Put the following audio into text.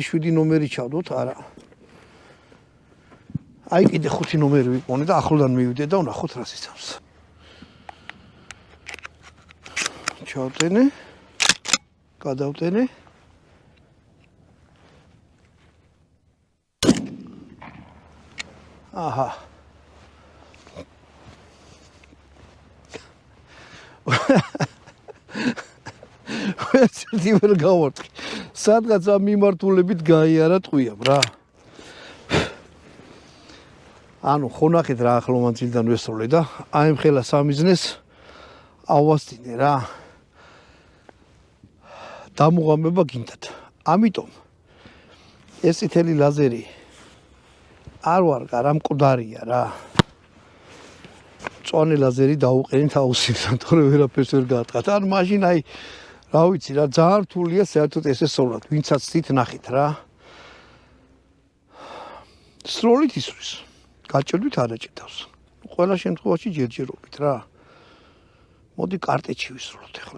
7 ნომერი ჩავდოთ, არა. აი კიდე 5 ნომერი ვიყონე და ახლოდან მივიდე და ვნახოთ რა სიცავს. ჩავტენე. გადავტენე. აჰა. ერთი ვერ გავარტყი. სადღაც ამ მიმართულებით გაიარა ტყვიამ რა. ანუ ხონახეთ რა ახლო მანძილიდან ვესროლე და აი მხელა სამიზნეს ავასწინე რა. დამუღამება გინდათ. ამიტომ ეს წითელი ლაზერი არ ვარ რა მკვდარია რა. მწვანე ლაზერი დაუყენით აუცილებლად, თორე ვერაფერს ვერ გაატყათ. ან მაშინ აი რა ვიცი რა ძალიან რთულია საერთოდ ესე სროლად, ვინცაც თით ნახეთ რა. სროლით ისვრის. გაჭირდით არ აჭირდავს. ყველა შემთხვევაში ჯერჯერობით რა. მოდი კარტეთში ვისროლოთ ახლა.